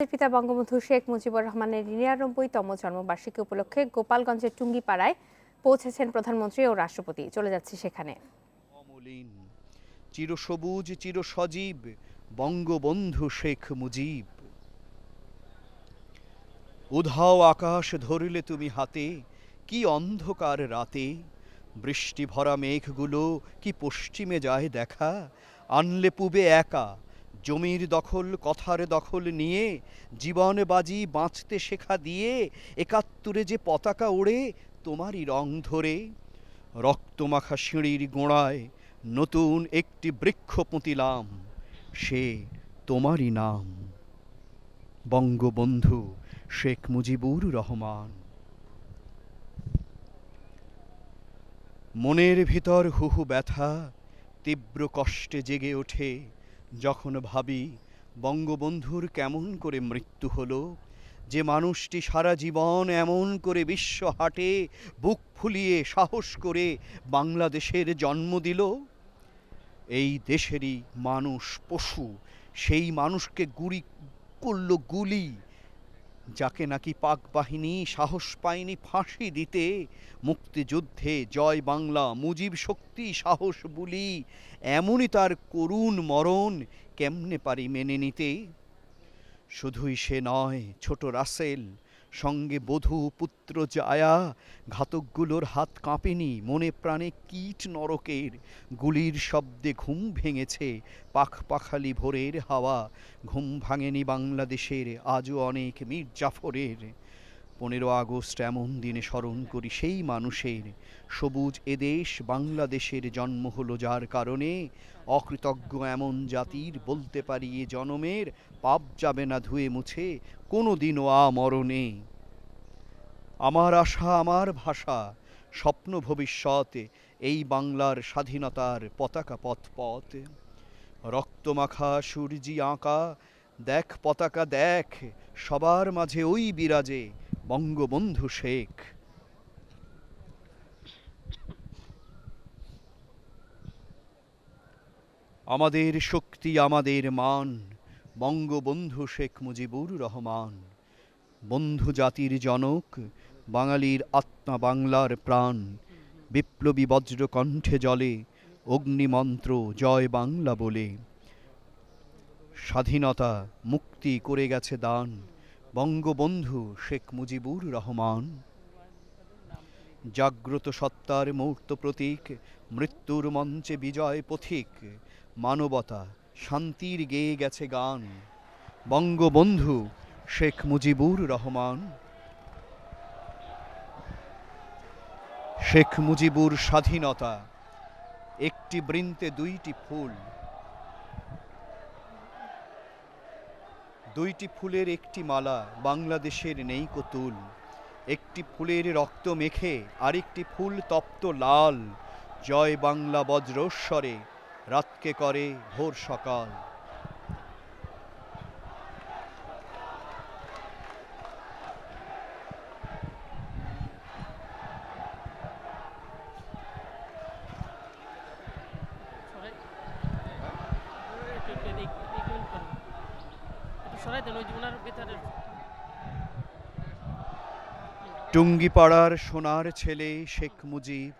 পিতা বঙ্গবন্ধু শেখ মুজিবুর রহমানের ৯৯তম জন্মবার্ষিকী উপলক্ষে গোপালগঞ্জের টুঙ্গিপাড়ায় পৌঁছেছেন প্রধানমন্ত্রী ও রাষ্ট্রপতি। চলে যাচ্ছে সেখানে। অমলিন চিরসবুজ চিরসজীব বঙ্গবন্ধু শেখ মুজিব। উধাও আকাশ ধরলে তুমি হাতে, কি অন্ধকার রাতে। বৃষ্টি ভরা মেঘগুলো কি পশ্চিমে যায় দেখা। আনলে পুবে একা জমির দখল কথার দখল নিয়ে, জীবন বাজি বাঁচতে শেখা দিয়ে। একাত্তরে যে পতাকা ওড়ে তোমারই রং ধরে। রক্তমাখা সিঁড়ির গোড়ায় নতুন একটি বৃক্ষ পুঁতিলাম, সে তোমারই নাম, বঙ্গবন্ধু শেখ মুজিবুর রহমান। মনের ভিতর হুহু ব্যথা তীব্র কষ্টে জেগে ওঠে যখন ভাবি বঙ্গবন্ধুর কেমন করে মৃত্যু হলো। যে মানুষটি সারা জীবন এমন করে বিশ্ব হাটে বুক ফুলিয়ে সাহস করে বাংলাদেশের জন্ম দিল। এই দেশেরই মানুষ পশু সেই মানুষকে গুলি করল গুলি, যাকে নাকি পাক বাহিনী সাহস পায়নি ফাঁসি দিতে। মুক্তিযুদ্ধে জয় বাংলা মুজিব শক্তি সাহস বুলি, এমনই তার করুণ মরণ কেমনে পারি মেনে নিতে। শুধুই সে নয়, ছোট রাসেল সঙ্গে বধূ পুত্র জায়া, ঘাতকগুলোর হাত কাঁপেনি, মনে প্রাণে কীট নরকের। গুলির শব্দে ঘুম ভেঙেছে পাখ পাখালি ভোরের হাওয়া, ঘুম ভাঙেনি বাংলাদেশের আজও অনেক মীর জাফরের। 15 আগস্ট এমন দিনে স্মরণ করি সেই মানুষের, সবুজ এদেশ বাংলাদেশের জন্ম হলো যার কারণে। অকৃতজ্ঞ এমন জাতির বলতে পারি এ জনমের, পাপ যাবে না ধুয়ে মুছে কোনো দিনও আমরণে। আমার আশা আমার ভাষা স্বপ্ন ভবিষ্যৎ, এই বাংলার স্বাধীনতার পতাকা পথ পথ। রক্তমাখা সূর্যি আঁকা দেখ পতাকা দেখ, সবার মাঝে ওই বিরাজে বঙ্গবন্ধু শেখ। আমাদের শক্তি আমাদের মান, বঙ্গবন্ধু শেখ মুজিবুর রহমান। বন্ধু জাতির জনক, বাঙালির আত্মা বাংলার প্রাণ। বিপ্লবী বজ্র কণ্ঠে জ্বলে অগ্নিমন্ত্র জয় বাংলা বলে। স্বাধীনতা মুক্তি করে গেছে দান বঙ্গবন্ধু শেখ মুজিবুর রহমান। জাগ্রত সত্তার মূর্ত প্রতীক, মৃত্যুর মঞ্চে বিজয় পথিক। মানবতা শান্তির গেয়ে গেছে গান বঙ্গবন্ধু শেখ মুজিবুর রহমান। শেখ মুজিবুর স্বাধীনতা একটি বৃন্তে দুইটি ফুল, দুইটি ফুলের একটি মালা বাংলাদেশের নেই কতুল। একটি ফুলের রক্ত মেখে আরেকটি ফুল তপ্ত লাল, জয় বাংলা বজ্রস্বরে রাতকে করে ভোর সকাল। টুঙ্গিপাড়ার সোনার ছেলে শেখ মুজিব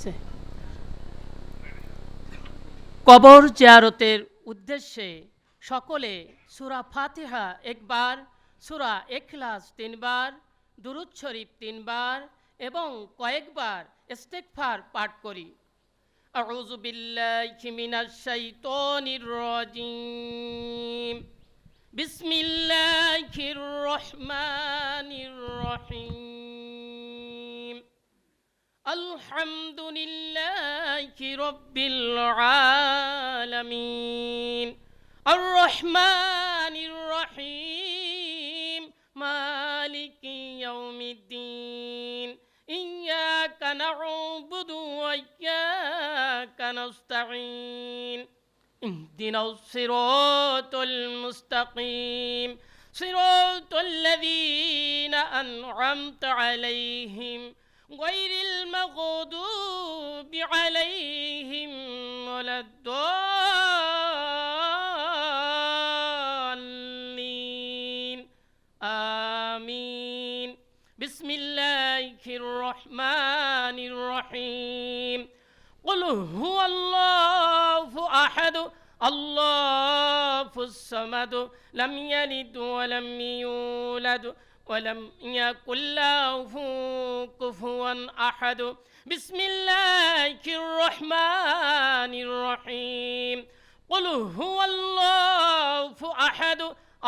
আছে। কবর জিয়ারতের উদ্দেশ্যে সকলে সূরা ফাতিহা একবার, সূরা ইখলাস 3 বার, দুরূদ শরীফ 3 বার এবং কয়েকবার ইস্তিগফার পাঠ করি। আউযু বিল্লাহি মিনাশ শাইতানির রাজিম। বিসমিল্লাহির রহমানির রহিম। আলহামদুলিল্লাহি রাব্বিল আলামিন আর রহমানির রহিম মালিকি ইয়াউমিদ্দিন ইয়্যাকা না'বুদু ওয়া ইয়্যাকা নাস্তাঈন ইহদিনাস সিরাতাল মুস্তাকিম সিরাতাল লাযীনা আন'আমতা আলাইহিম গায়রিল মাগদুবি আলাইহিম ওয়ালাদ-দাল্লিন আমিন। বিসমিল্লাহির রহমানির রহিম। কুল হুয়াল্লাহু আহাদ আল্লাহুস সামাদ লাম ইয়ালিদ ওয়া লাম ইউলাদ ওয়ালাম ইয়াকুল লাহু কুফুয়ান আহাদ। বিসমিল্লাহির রহমানির রহিম। কুল হুয়াল্লাহু আহাদ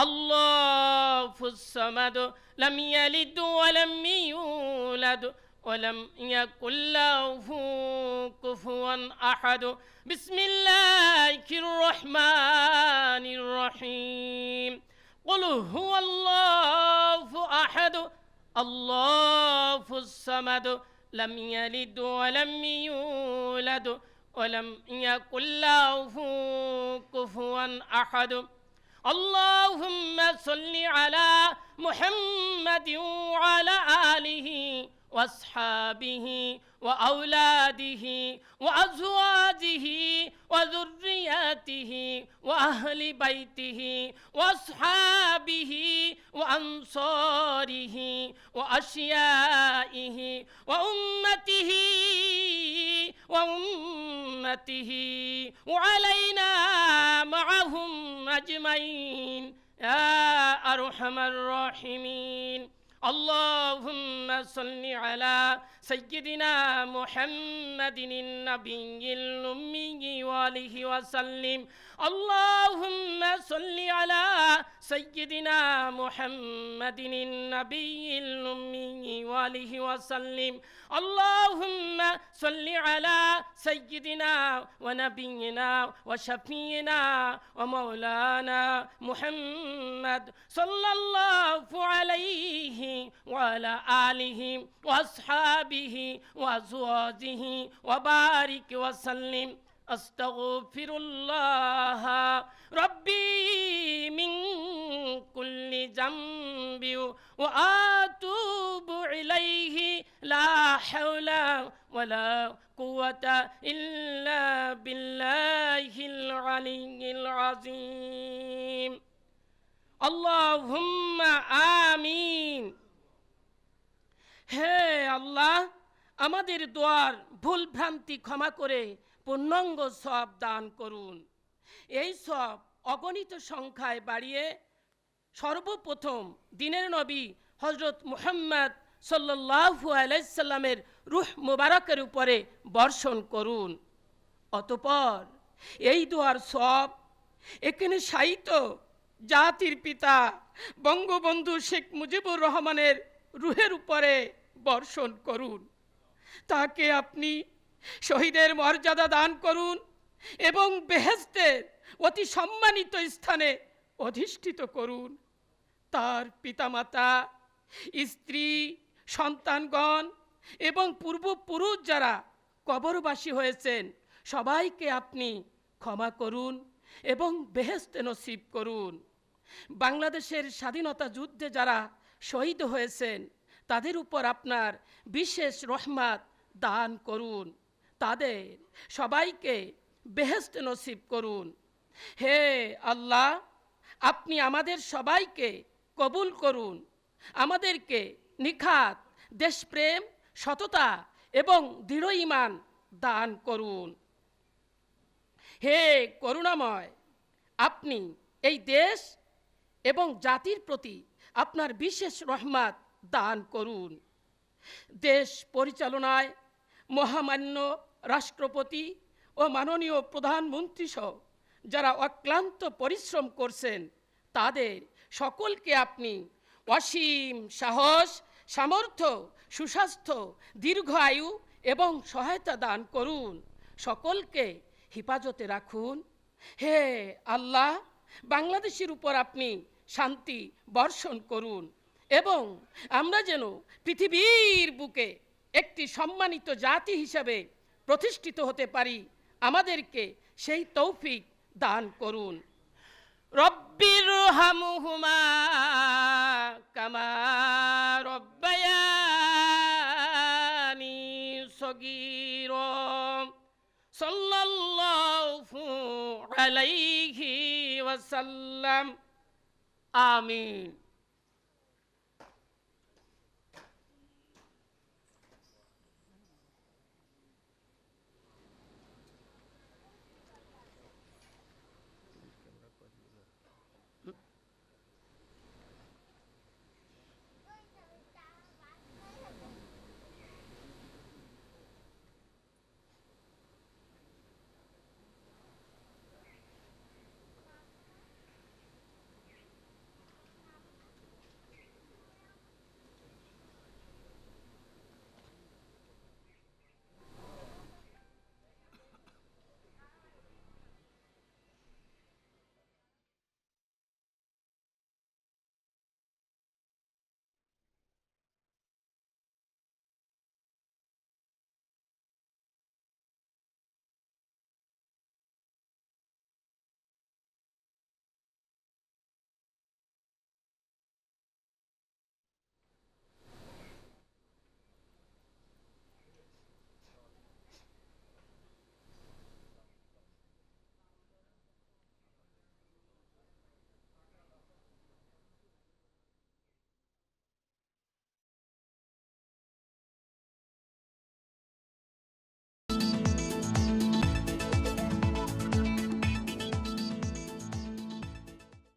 আল্লাহুস সামাদ লাম ইয়ালিদ ওয়া লাম ইউলাদ ওয়ালাম ইয়াকুল লাহু কুফুয়ান আহাদ। বিসমিল্লাহির রহমানির রহিম। قل هو الله أحد الله الصمد لم يلد ولم يولد ولم يكن له كفوا أحد. اللهم صل على محمد وعلى آله وأصحابه وأولاده وأزواجه وذرياته وأهل بيته وأصحابه وأنصاره وأشيائه وأمته وعلينا معهم أجمعين يا أرحم الراحمين. اللهم صل على سيدنا محمد النبي الأمي وآله وسلم. اللهم صل على سيدنا محمد النبي الأمي وآله وسلم. اللهم صل على سيدنا ونبينا وشفينا ومولانا محمد صلى الله عليه وعلى آله وأصحابه وأزواجه وبارك وسلم. أستغفر الله ربي من كل ذنب وأتوب إليه لا حول ولا قوة إلا بالله العلي العظيم. اللهم آمين. হে আল্লাহ, আমাদের দোয়ার ভুল ভ্রান্তি ক্ষমা করে পূর্ণাঙ্গ সওয়াব দান করুন। এই সওয়াব অগণিত সংখ্যায় বাড়িয়ে সর্বপ্রথম দিনের নবী হযরত মুহাম্মদ সাল্লাল্লাহু আলাইহি সাল্লামের রূহ মুবারকের উপরে বর্ষণ করুন। অতঃপর এই দোয়ার সওয়াব এখানে শায়িত জাতির পিতা বঙ্গবন্ধু শেখ মুজিবুর রহমানের রূহের উপরে বর্ষণ করুন। তাকে আপনি শহীদের মর্যাদা দান করুন এবং বেহেশতের অতি সম্মানিত স্থানে অধিষ্ঠিত করুন। তার পিতামাতা, স্ত্রী, সন্তানগণ এবং পূর্বপুরুষ যারা কবরবাসী হয়েছেন সবাইকে আপনি ক্ষমা করুন এবং বেহেশতে নসিব করুন। বাংলাদেশের স্বাধীনতা যুদ্ধে যারা শহীদ হয়েছেন তাদের উপর আপনার বিশেষ রহমত দান করুন। তাদের সবাইকে বেহেশত নসিব করুন। হে আল্লাহ, আপনি আমাদের সবাইকে কবুল করুন। আমাদেরকে নিখাত দেশপ্রেম, সততা এবং দৃঢ় ঈমান দান করুন। হে করুণাময়, আপনি এই দেশ এবং জাতির প্রতি আপনার বিশেষ রহমত দান করুন। দেশ পরিচালনায় মহামান্য রাষ্ট্রপতি ও মাননীয় প্রধানমন্ত্রী সহ যারা অক্লান্ত পরিশ্রম করছেন, তাদের সকলকে আপনি অসীম সাহস, সামর্থ্য, সুস্বাস্থ্য, দীর্ঘ আয়ু এবং সহায়তা দান করুন। সকলকে হেফাজতে রাখুন। হে আল্লাহ, বাংলাদেশের উপর আপনি শান্তি বর্ষণ করুন এবং আমরা যেন পৃথিবীর বুকে একটি সম্মানিত জাতি হিসাবে প্রতিষ্ঠিত হতে পারি, আমাদেরকে সেই তৌফিক দান করুন। রব্বির হামহুমা কামা রব্বায়ানি সগীরা সাল্লাল্লাহু আলাইহি ওয়াসাল্লাম। আমিন।